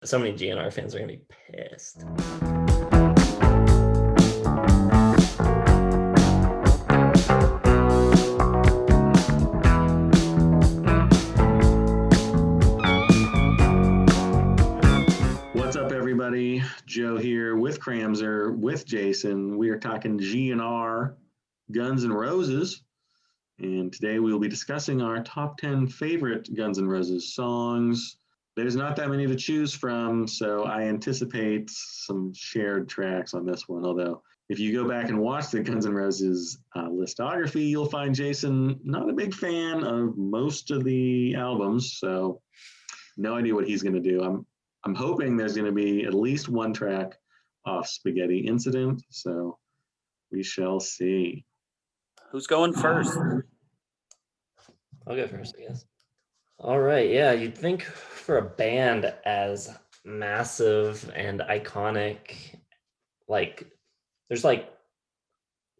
So many GNR fans are going to be pissed. What's up, everybody? Joe here with Kramzer, with Jason. We are talking GNR, Guns N' Roses. And today we will be discussing our top 10 favorite Guns N' Roses songs. There's not that many to choose from, so I anticipate some shared tracks on this one. Although, if you go back and watch the Guns N' Roses listography, you'll find Jason not a big fan of most of the albums, so no idea what he's going to do. I'm hoping there's going to be at least one track off Spaghetti Incident, so we shall see. Who's going first? I'll go first, I guess. All right, yeah, you'd think for a band as massive and iconic, like there's like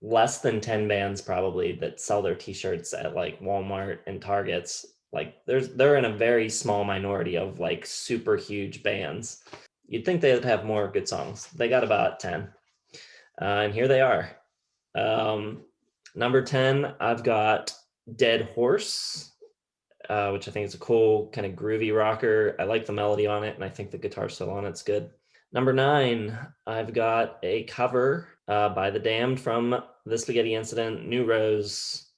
less than 10 bands probably that sell their t-shirts at like Walmart and Targets. Like they're in a very small minority of like super huge bands. You'd think they'd have more good songs. They got about 10. And here they are. Number 10, I've got Dead Horse, which I think is a cool kind of groovy rocker. I like the melody on it, and I think the guitar solo on it's good. Number 9, I've got a cover by The Damned from The Spaghetti Incident, New Rose,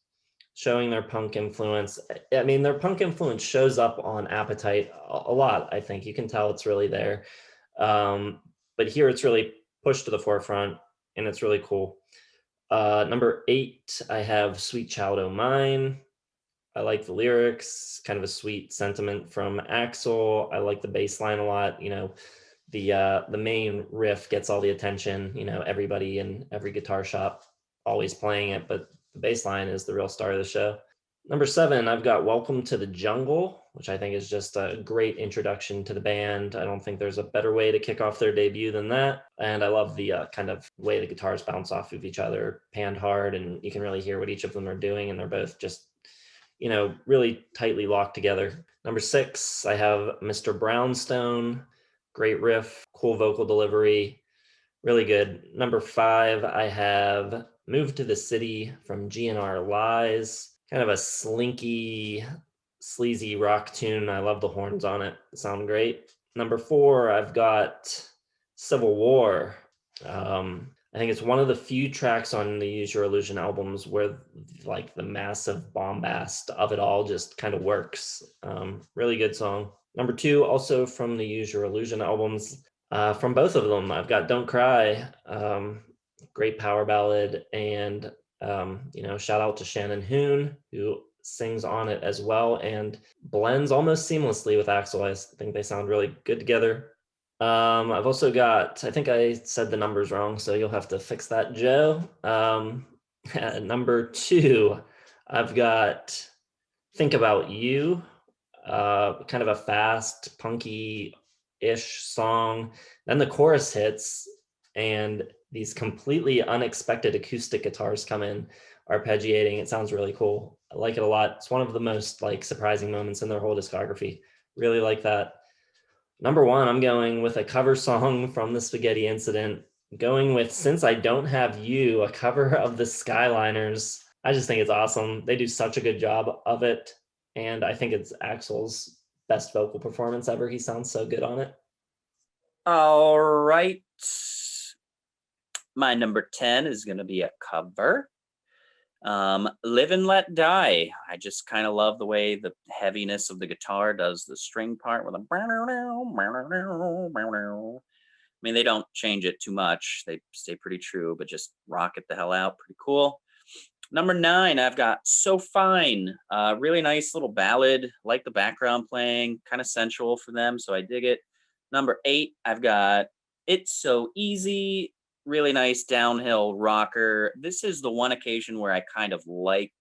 showing their punk influence. I mean, their punk influence shows up on Appetite a lot, I think. You can tell it's really there. But here it's really pushed to the forefront, and it's really cool. Number 8, I have Sweet Child O' Mine. I like the lyrics, kind of a sweet sentiment from Axl. I like the bass line a lot. You know, the main riff gets all the attention. You know, everybody in every guitar shop always playing it, but the bass line is the real star of the show. Number 7, I've got Welcome to the Jungle, which I think is just a great introduction to the band. I don't think there's a better way to kick off their debut than that. And I love the kind of way the guitars bounce off of each other, panned hard, and you can really hear what each of them are doing. And they're both just, you know, really tightly locked together. Number 6, I have Mr. Brownstone. Great riff, cool vocal delivery, really good. Number 5, I have Move to the City from GNR Lies. Kind of a slinky, sleazy rock tune. I love the horns on it. They sound great. Number 4, I've got Civil War. I think it's one of the few tracks on the Use Your Illusion albums where like the massive bombast of it all just kind of works. Really good song. Number 2, also from the Use Your Illusion albums, from both of them, I've got Don't Cry, great power ballad, and you know, shout out to Shannon Hoon, who sings on it as well and blends almost seamlessly with Axl. I think they sound really good together. I've also got, I think I said the numbers wrong, so you'll have to fix that, Joe. Number 2, I've got Think About You, kind of a fast, punky-ish song. Then the chorus hits, and these completely unexpected acoustic guitars come in, arpeggiating. It sounds really cool. I like it a lot. It's one of the most like surprising moments in their whole discography. Really like that. Number 1, I'm going with a cover song from the Spaghetti Incident. Going with Since I Don't Have You, a cover of the Skyliners. I just think it's awesome. They do such a good job of it. And I think it's Axl's best vocal performance ever. He sounds so good on it. All right. My number 10 is going to be a cover. Live and Let Die. I just kind of love the way the heaviness of the guitar does the string part with a. I mean, they don't change it too much. They stay pretty true, but just rock it the hell out. Pretty cool. Number 9, I've got So Fine. Really nice little ballad. Like the background playing, kind of sensual for them, so I dig it. Number 8, I've got It's So Easy. Really nice downhill rocker. This is the one occasion where I kind of like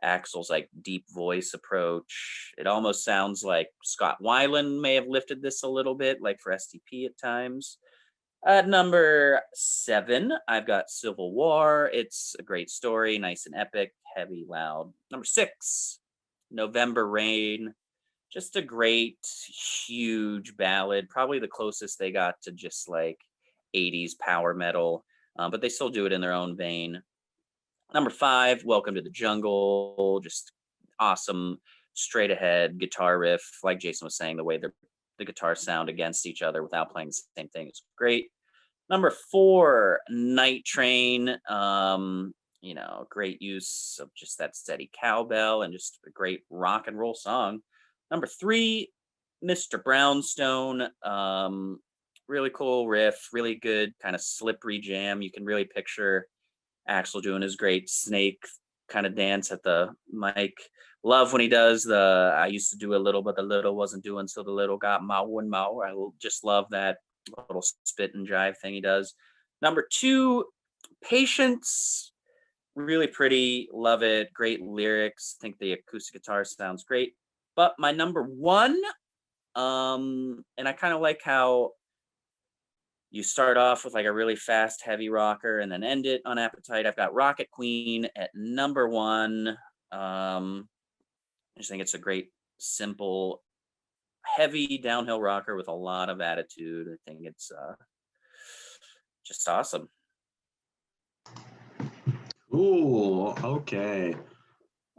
Axl's like deep voice approach. It almost sounds like Scott Weiland may have lifted this a little bit, like for STP at times. At number 7, I've got Civil War. It's a great story, nice and epic, heavy, loud. Number 6, November Rain. Just a great, huge ballad. Probably the closest they got to just like 80s power metal, but they still do it in their own vein. Number 5, Welcome to the Jungle. Just awesome, straight ahead guitar riff. Like Jason was saying, the way the guitars sound against each other without playing the same thing is great. Number 4, Night Train. Great use of just that steady cowbell and just a great rock and roll song. Number 3, Mr. Brownstone. Really cool riff, really good kind of slippery jam. You can really picture Axl doing his great snake kind of dance at the mic. Love when he does the I used to do a little, but the little wasn't doing, so the little got mow and mow. I just love that little spit and jive thing he does. Number 2, Patience. Really pretty, love it. Great lyrics. Think the acoustic guitar sounds great. But my number 1, and I kind of like how you start off with like a really fast, heavy rocker and then end it on Appetite. I've got Rocket Queen at number 1. I just think it's a great, simple, heavy downhill rocker with a lot of attitude. I think it's just awesome. Cool. Okay.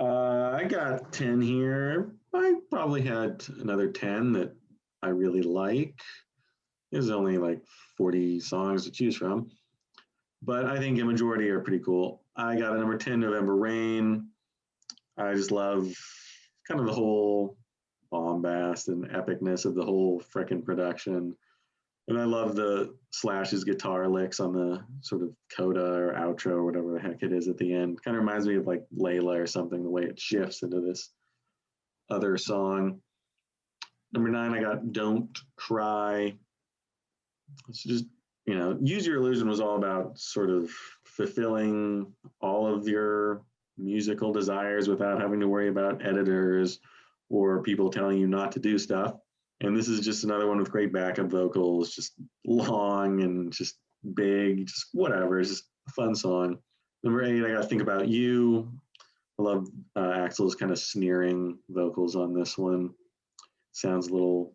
I got 10 here. I probably had another 10 that I really like. There's only like 40 songs to choose from, but I think a majority are pretty cool. I got a number 10, November Rain. I just love kind of the whole bombast and epicness of the whole frickin' production. And I love the Slash's guitar licks on the sort of coda or outro or whatever the heck it is at the end. Kind of reminds me of like Layla or something, the way it shifts into this other song. Number 9, I got Don't Cry. It's just, Use Your Illusion was all about sort of fulfilling all of your musical desires without having to worry about editors or people telling you not to do stuff. And this is just another one with great backup vocals, just long and just big, just whatever. It's just a fun song. Number 8, I got to Think About You. I love Axl's kind of sneering vocals on this one. Sounds a little,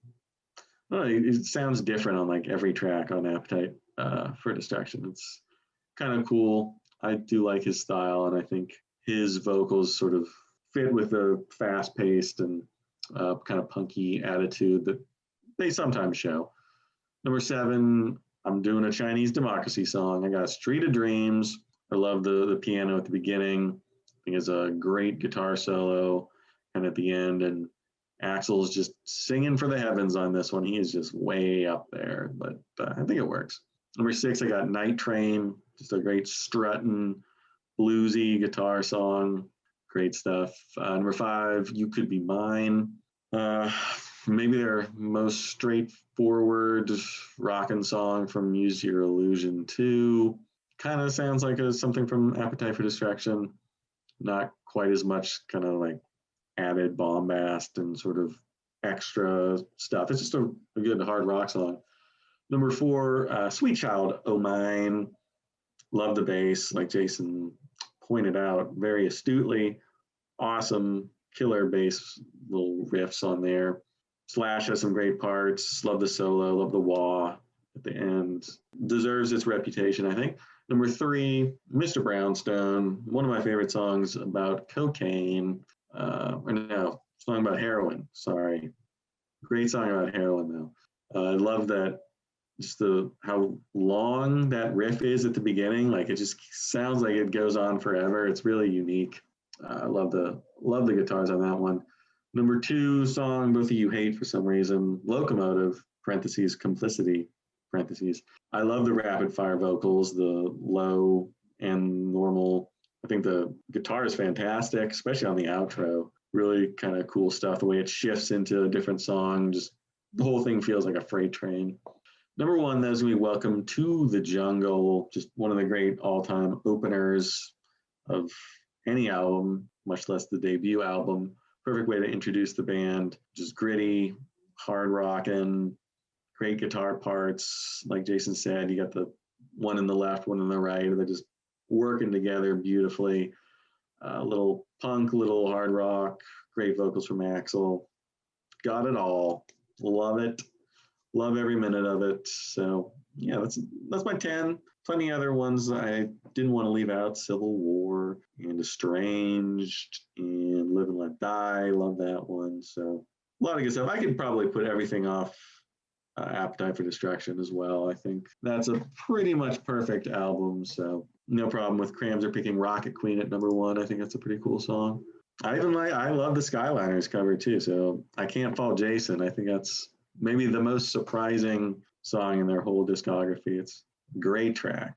it sounds different on like every track on Appetite for Destruction. It's kind of cool. I do like his style, and I think his vocals sort of fit with the fast-paced and kind of punky attitude that they sometimes show. Number 7, I'm doing a Chinese Democracy song. I got Street of Dreams. I love the piano at the beginning. I think it's a great guitar solo, and at the end, and Axl's just singing for the heavens on this one. He is just way up there, but I think it works. Number 6, I got Night Train. Just a great strutting, bluesy guitar song. Great stuff. Number 5, You Could Be Mine. Maybe their most straightforward rockin' song from Use Your Illusion 2. Kind of sounds like something from Appetite for Distraction. Not quite as much kind of like added bombast and sort of extra stuff. It's just a good hard rock song. Number 4, Sweet Child O' Mine. Love the bass, like Jason pointed out very astutely. Awesome killer bass little riffs on there. Slash has some great parts. Love the solo, love the wah at the end. Deserves its reputation, I think. Number 3, Mr. Brownstone, one of my favorite songs about cocaine. Song about heroin. Sorry. Great song about heroin, though. I love that, just how long that riff is at the beginning. Like, it just sounds like it goes on forever. It's really unique. I love the guitars on that one. Number 2 song, both of you hate for some reason, Locomotive, parentheses, Complicity, parentheses. I love the rapid fire vocals, the low and normal. I think the guitar is fantastic, especially on the outro. Really kind of cool stuff, the way it shifts into a different song. Just the whole thing feels like a freight train. Number 1, that was going to be Welcome to the Jungle, just one of the great all-time openers of any album, much less the debut album. Perfect way to introduce the band. Just gritty, hard rocking, great guitar parts. Like Jason said, you got the one in the left, one in the right. They're just working together beautifully. Little punk, little hard rock, great vocals from Axl. got it all. Love it. Love every minute of it. So yeah, that's my 10. Plenty other ones I didn't want to leave out. Civil War and Estranged and Live and Let Die. Love that one. So a lot of good stuff. I could probably put everything off Appetite for Destruction as well. I think that's a pretty much perfect album. So no problem with Kramzer picking Rocket Queen at number 1. I think that's a pretty cool song. I love the Skyliners cover too. So I can't fault Jason. I think that's maybe the most surprising song in their whole discography. It's a great track.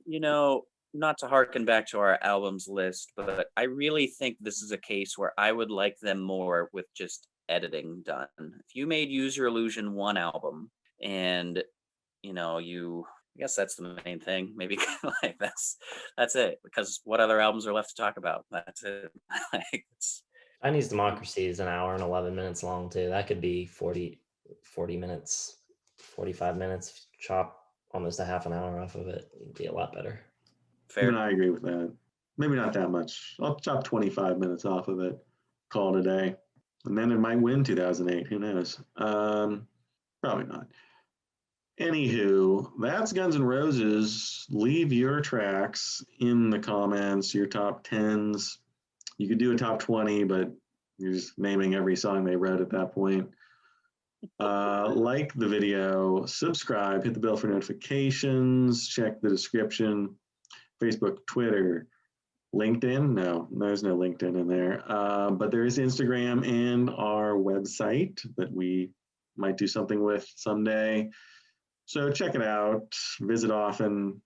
Not to harken back to our albums list, but I really think this is a case where I would like them more with just editing done. If you made Use Your Illusion 1 album and I guess that's the main thing. Maybe like that's it. Because what other albums are left to talk about? That's it. Chinese Democracy is an hour and 11 minutes long too. That could be 40 minutes, 45 minutes. Chop almost a half an hour off of it. It'd be a lot better. Fair. Even I agree with that. Maybe not that much. I'll chop 25 minutes off of it. Call it a day. And then it might win 2008. Who knows? Probably not. Anywho, that's Guns N' Roses. Leave your tracks in the comments, your top 10s. You could do a top 20, but you're just naming every song they wrote at that point. Like the video, subscribe, hit the bell for notifications, check the description, Facebook, Twitter, LinkedIn. No, there's no LinkedIn in there. But there is Instagram and our website that we might do something with someday. So check it out, visit often,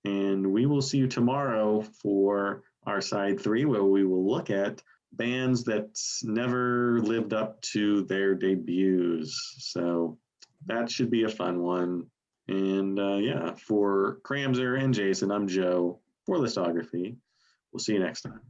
and we will see you tomorrow for our side 3, where we will look at bands that never lived up to their debuts. So that should be a fun one. And for Kramzer and Jason, I'm Joe for Listography. We'll see you next time.